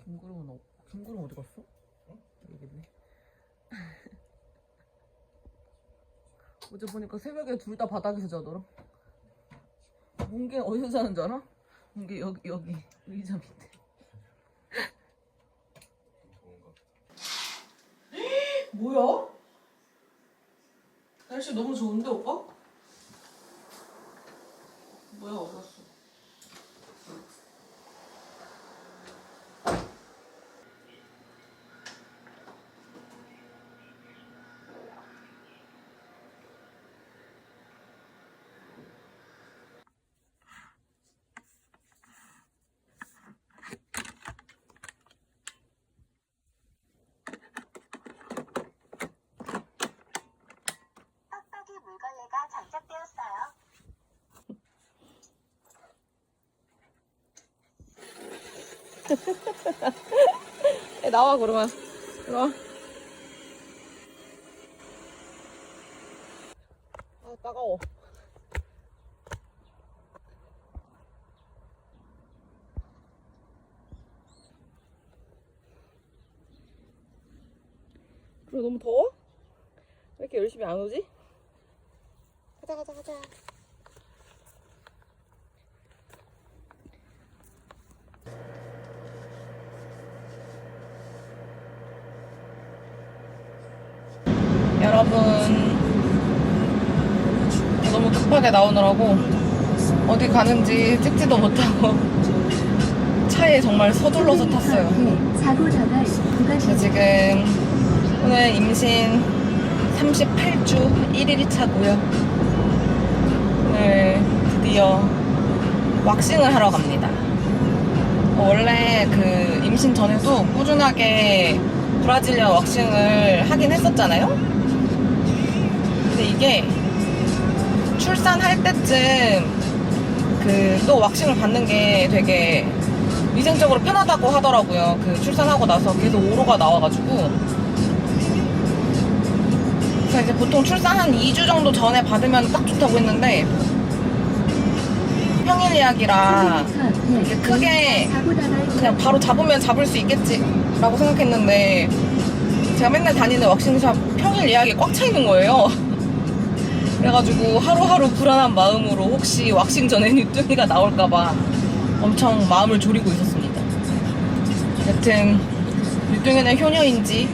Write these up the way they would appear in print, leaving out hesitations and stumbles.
김구름 어디 갔어? 어? 여기 있네. 어제 보니까 새벽에 둘 다 바닥에서 자더라. 뭉개 어디서 자는 줄 알아? 뭉개 여기 의자 밑에. 뭐야? 날씨 너무 좋은데 오빠? 뭐야 어디 갔어? 물걸레가 장착되었어요. 나와 그러면. 일로와. 아 따가워. 그래 너무 더워? 왜 이렇게 열심히 안 오지? 가자. 여러분 너무 급하게 나오느라고 어디 가는지 찍지도 못하고 차에 정말 서둘러서 탔어요. 저 지금 오늘 임신 38주 1일 차고요. 오늘 드디어 왁싱을 하러 갑니다. 원래 그 임신 전에도 꾸준하게 브라질리아 왁싱을 하긴 했었잖아요. 근데 이게 출산할 때쯤 그 또 왁싱을 받는 게 되게 위생적으로 편하다고 하더라고요. 그 출산하고 나서 계속 오로가 나와가지고. 그래서 이제 보통 출산 한 2주 정도 전에 받으면 딱 좋다고 했는데 평일 예약이라 이렇게 크게 그냥 바로 잡으면 잡을 수 있겠지라고 생각했는데 제가 맨날 다니는 왁싱샵 평일 예약이 꽉 차 있는 거예요. 그래가지고 하루하루 불안한 마음으로 혹시 왁싱 전에 뉴뚱이가 나올까봐 엄청 마음을 졸이고 있었습니다. 여튼 뉴뚱이는 효녀인지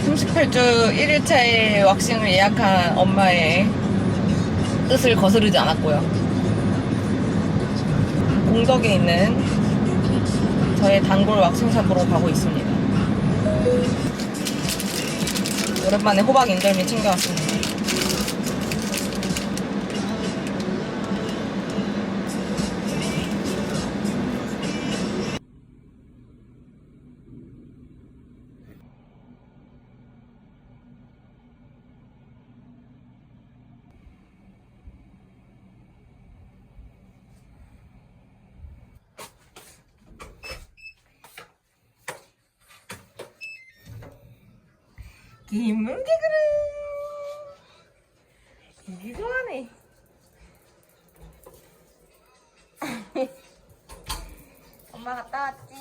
38주 1일차에 왁싱을 예약한 엄마의 뜻을 거스르지 않았고요. 공덕에 있는 저의 단골 왁싱샵으로 가고 있습니다. 오랜만에 호박 인절미 챙겨왔습니다. 김문개 그릇 되게 좋아하네. 엄마 갔다 왔지?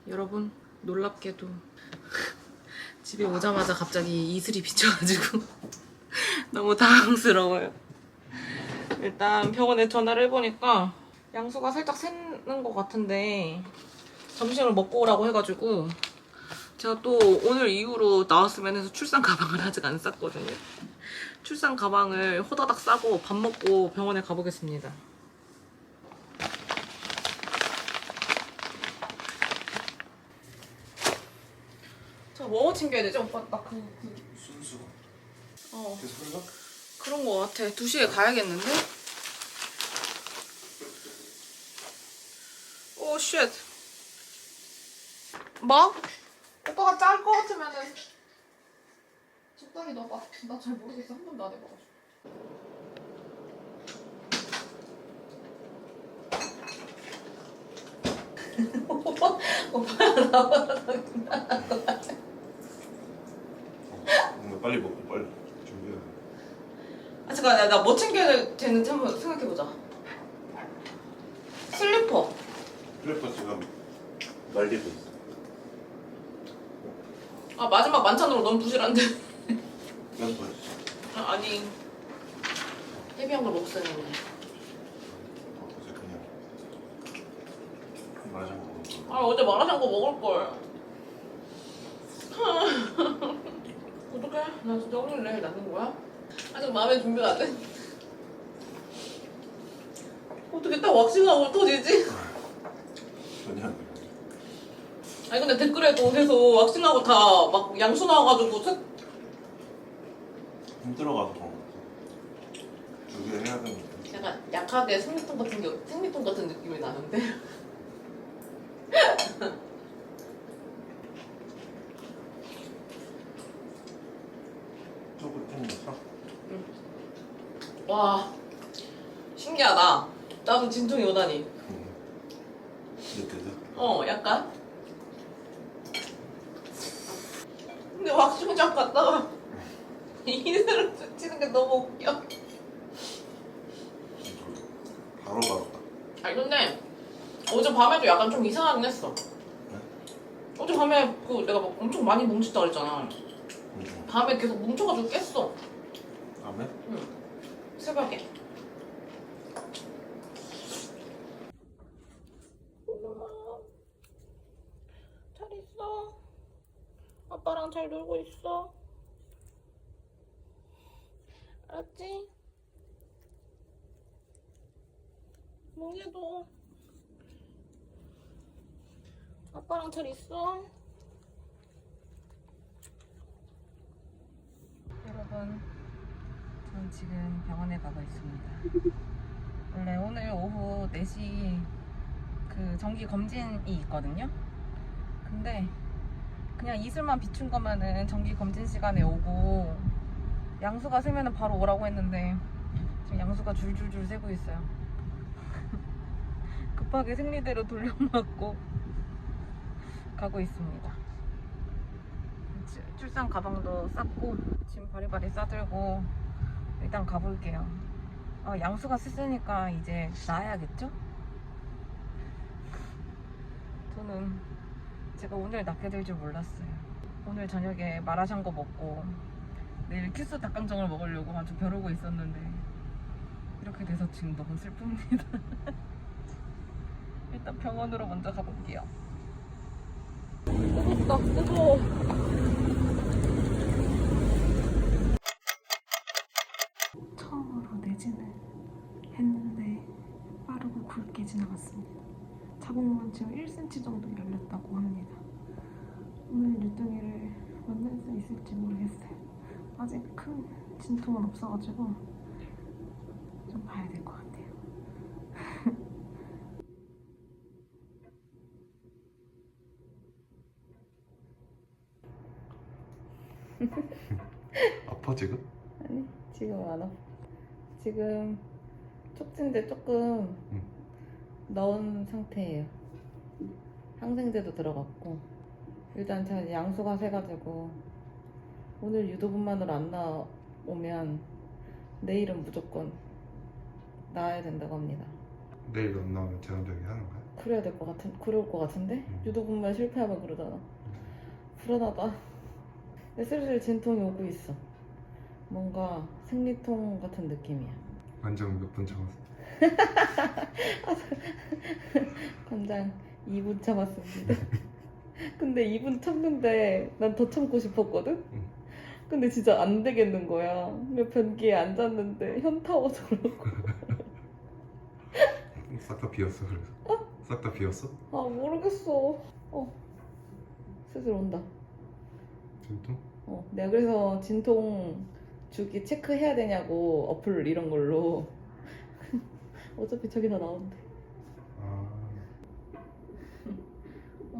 여러분 놀랍게도 집에 오자마자 갑자기 이슬이 비쳐가지고 너무 당황스러워요. 일단 병원에 전화를 해보니까 양수가 살짝 새는 것 같은데 점심을 먹고 오라고 해가지고 제가 또 오늘 이후로 나왔으면 해서 출산 가방을 아직 안 쌌거든요. 출산 가방을 호다닥 싸고 밥 먹고 병원에 가보겠습니다. 저 뭐 챙겨야 되죠? 오빠 나 순수. 계속 그런가? 그런 거 같아. 2시에 가야겠는데? 오 쉣. 뭐? 오빠가 짤 거 같으면은 적당히 넣어봐. 나 잘 모르겠어. 한 번도 안 해봐가지고. 오빠가 나와서 뭔가 빨리 먹고 빨리 준비해야 돼. 아 잠깐 나 뭐 챙겨야 되는지 한번 생각해보자. 슬리퍼. 슬리퍼 지금 말리고 있어. 아 마지막 만찬으로 너무 부실한데. 난 뭐였어? 아, 아니 헤비한 걸 먹었어야 했는데. 어제 그냥 마라샹궈 먹었어. 아 어제 마라샹궈 먹을걸. 어떡해? 나 진짜 오늘 내일 낳는 거야? 아직 마음의 준비가 안 돼. 어떻게 딱 왁싱하고 터지지? 전혀 안 돼. 아니 근데 댓글에도 계속 왁싱하고 다 막 양수 나와가지고 힘들어가서 그런 거 준비해야 되는데. 약간 약하게 생리통 같은 느낌이 나는데. 조금 땡겼어? 와 신기하다. 나도 진통이 오다니. 느껴져? 약간. 근데 왁싱장 갔다가 이대로 치는 게 너무 웃겨. 바로 아니 근데 어제 밤에도 약간 좀 이상하긴 했어. 네? 어제 밤에 그 내가 막 엄청 많이 뭉쳤다 그랬잖아. 응. 밤에 계속 뭉쳐가지고 깼어. 다음에? 응. 새벽에. 잘 있어. 아빠랑 잘 놀고 있어. 알았지? 몽이도 아빠랑 잘 있어. 여러분, 전 지금 병원에 가고 있습니다. 원래 오늘 오후 4시 그 정기 검진이 있거든요. 근데 그냥 이슬만 비춘 거면은 정기 검진 시간에 오고 양수가 세면은 바로 오라고 했는데 지금 양수가 줄줄줄 세고 있어요. 급하게 생리대로 돌려맞고 가고 있습니다. 출산 가방도 쌌고 짐 바리바리 싸들고 일단 가볼게요. 양수가 셌으니까 이제 나아야겠죠? 저는 제가 오늘 낳게 될 줄 몰랐어요. 오늘 저녁에 마라샹궈 먹고 내일 큐스 닭강정을 먹으려고 아주 벼르고 있었는데 이렇게 돼서 지금 너무 슬픕니다. 일단 병원으로 먼저 가볼게요. 무섭다, 무서워. 처음으로 내진을 했는데 빠르고 굵게 지나갔습니다. 자궁만 지금 1cm 정도 열렸다고 합니다. 오늘 유등이를 만날 수 있을지 모르겠어요. 아직 큰 진통은 없어가지고 좀 봐야 될 것 같아요. 아파 지금? 아니 지금 안 아파. 지금 촉진제 조금 넣은 상태예요. 항생제도 들어갔고 일단 제가 양수가 세가지고 오늘 유도분만으로 안 나오면 내일은 무조건 나아야 된다고 합니다. 내일 안 나오면 제한적이 하는 거야? 그래야 될 것 그럴 것 같은데? 유도분만 실패하면 그러잖아. 불안하다. 근데 슬슬 진통이 오고 있어. 뭔가 생리통 같은 느낌이야. 완전 몇 분 참았어? 관장 2분 참았습니다. 근데 2분 참는데 난 더 참고 싶었거든? 근데 진짜 안 되겠는 거야. 근데 변기에 앉았는데 현타워서 그러고. 싹 다 비었어 그래서? 싹 다 비었어? 아 모르겠어. 슬슬 온다. 진통? 내가 그래서 진통 주기 체크해야 되냐고 어플 이런 걸로. 어차피 저기 다 나온대. 아...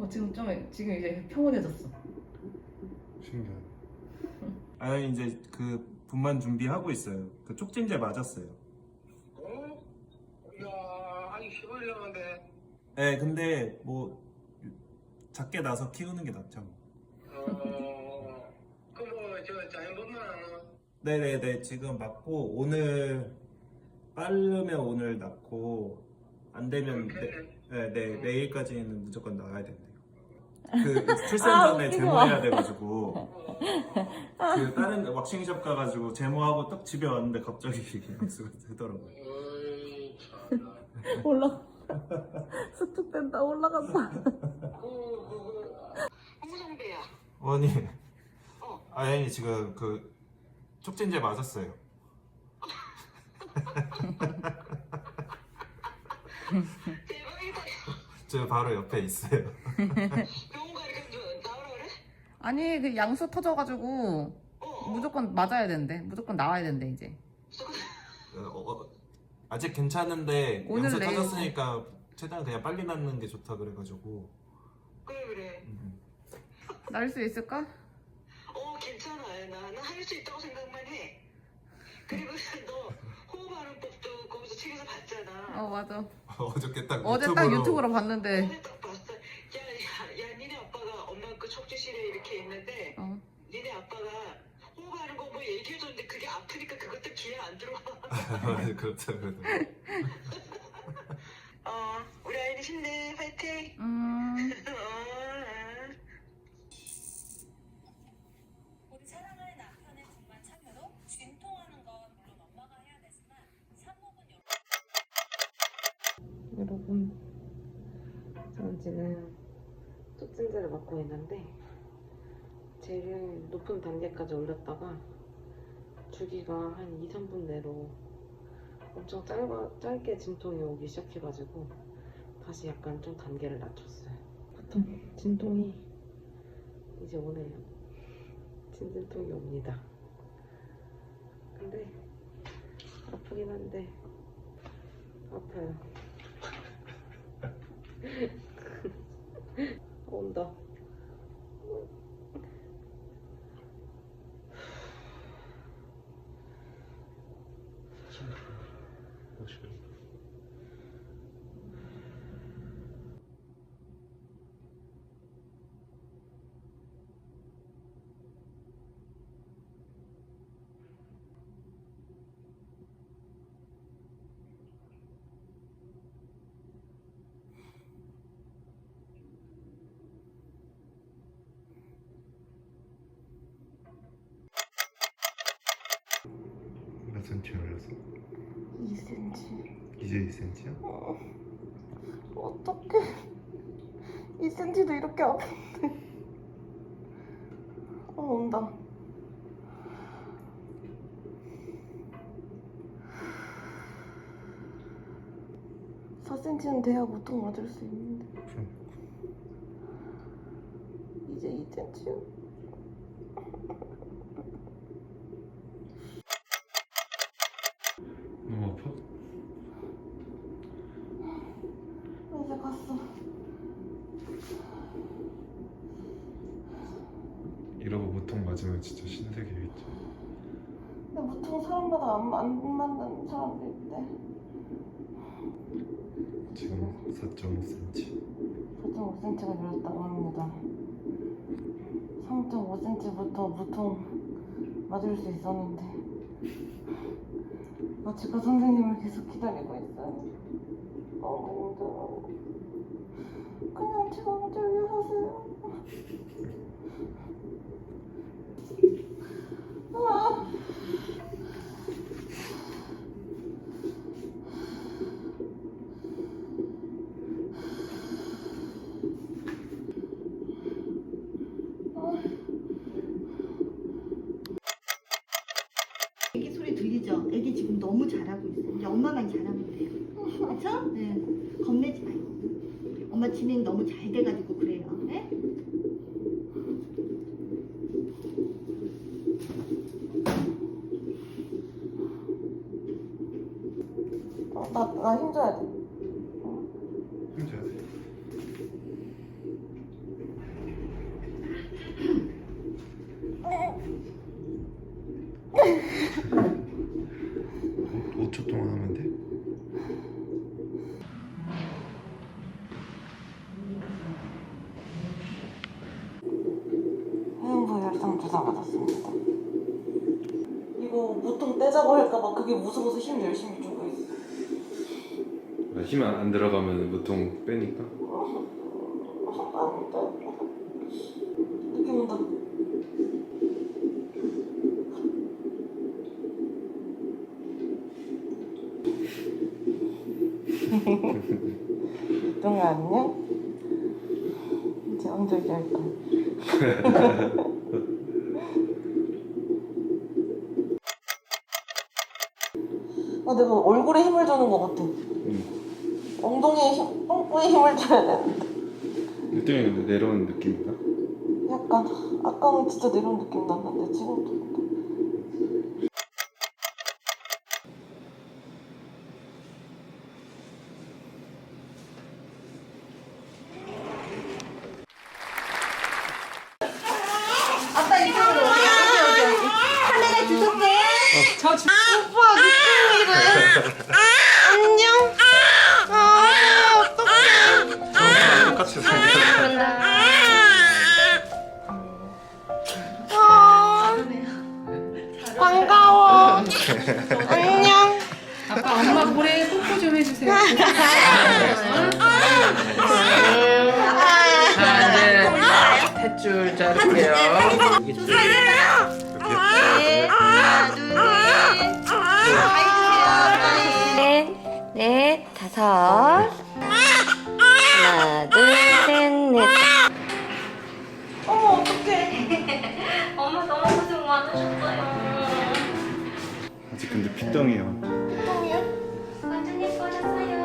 지금 이제 평온해졌어. 신기하다. 아니 이제 그 분만 준비하고 있어요. 그 촉진제 맞았어요. 야, 아니 10월 남았는데. 네, 근데 뭐 작게 나서 키우는 게 낫죠. 그럼 저 자연분만 하나? 네네네, 지금 맞고 오늘 빠르면 오늘 낳고 안 되면 내일까지는 무조건 나와야 된대요. 그 출산 전에 제모해야 돼가지고 그 다른 왁싱샵 가가지고 제모하고 딱 집에 왔는데 갑자기 양수가 되더라고요. 어이, 참나. 올라. 수축된다. 올라간다. 홍성배야. 어머니, 아연이 지금 그 촉진제 맞았어요. 대박이다. 저 바로 옆에 있어요. 병원 가니까 나오라 그래? 아니 그 양수 터져가지고 무조건 맞아야 된대. 무조건 나와야 된대 이제. 아직 괜찮은데 오늘 양수 내일. 터졌으니까 최대한 그냥 빨리 낫는 게 좋다 그래가지고. 그래. 날 수 있을까? 괜찮아. 나는 할 수 있다고 생각만 해. 그리고 너 호흡하는법도 거기서 책에서 봤잖아. 맞아. 어저께 딱 어제 딱 유튜브로 봤는데. 어제 딱 봤어. 야, 니네 아빠가 엄마 그 척추실에 이렇게 있는데 니네 아빠가 호흡하는 거 뭐 얘기해줬는데 그게 아프니까 그것도 귀에 안 들어와. 그렇죠. 우리 아이는 힘내. 파이팅. 우리 사랑하는 남편의 분만 참여로 진통하는 건 물론 엄마가 해야 되지만 산모분 여러분, 저는 지금 촉진제를 맞고 있는데 제일 높은 단계까지 올렸다가 주기가 한 2-3분 내로 엄청 짧게 진통이 오기 시작해가지고 다시 약간 좀 단계를 낮췄어요. 보통 진통이 이제 오네요. 진통이 옵니다. 근데 아프긴 한데 아파요. 온다. 몇 cm 올렸어? 2cm. 이제 2cm야? 어떡해. 2cm도 이렇게 아픈데. 온다. 4cm는 돼야 보통 맞을 수 있는데. 이제 2cm. 너무 아파? 이제 갔어. 이러고 보통 맞으면 진짜 신세계겠지. 근데 보통 사람마다 안 맞는 사람도 있대. 지금 4.5cm. 4.5cm가 늘었다고 합니다. 3.5cm부터 보통 맞을 수 있었는데 마취과 선생님을 계속 기다리고 있어요. 너무 힘들어. 그냥 제가 저를 하세요. 애기 소리 들리죠? 애기 지금 너무 잘하고 있어요. 이제 엄마만 잘하면 돼요. 그렇죠? 네. 겁내지 말고. 엄마 진행 너무 잘 돼가지고 그래요. 네? 나 힘줘야 돼. 힘줘야 돼. 어, 5초 동안 하면 돼? 해운부 혈당 주사 받았습니다. 이거 보통 떼자고 할까봐 그게 무서워서 힘 열심히 주고 있어. 힘 안 들어가면 무통 빼니까. 안 돼. 느낌 온다. 유동아 안녕? 이제 엉덩이 할 거야. 내가 얼굴에 힘을 주는 것 같아. 엉덩이에 힘을 줘야 되는데. 일등이 근데 내려오는 느낌인가? 약간 아까는 진짜 내려온 느낌 났는데 지금도. 아빠 이쪽으로 여기 카메라 주셨네. 오빠 느낌이래. 안녕. 어떡해. 똑같이 생겼어. 반가워. 안녕. 아빠 엄마 볼에 뽀뽀 좀 해주세요. 탯줄 자를게요. 하나, 둘, 셋. 넷, 넷, 다섯. 하나, 둘, 셋, 넷. 어머 어떡해. 엄마 너무 고생 많으셨어요. 아직 근데 핏덩이야. 완전 예뻐졌어요.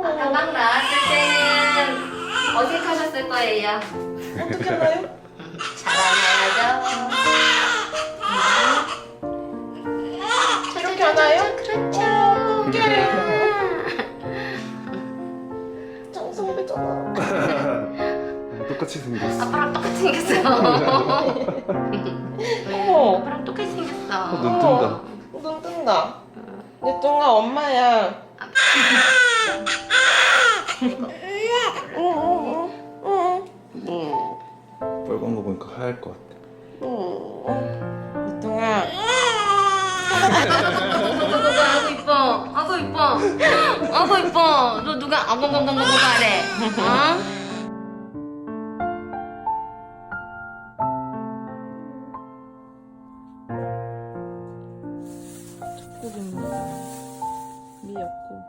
아까 막 나왔을 때는 어색하셨을 거예요. 어떻게 하나요? 자랑해야죠. 이렇게 하나요? 그렇죠. 어떡해. 짱성배잖아. 똑같이 생겼어. 아빠랑 똑같이 생겼어요. 어머. 아빠랑 똑같이 생겼어. 눈 뜬다. 눈 뜬다. 예종아 엄마야. 빨간 거 보니까 하얄 것 같아. 예종아. 아구 이뻐. 아구 이뻐. 아구 이뻐. 너 누가 아구구구구구 하래. 어? 미역국.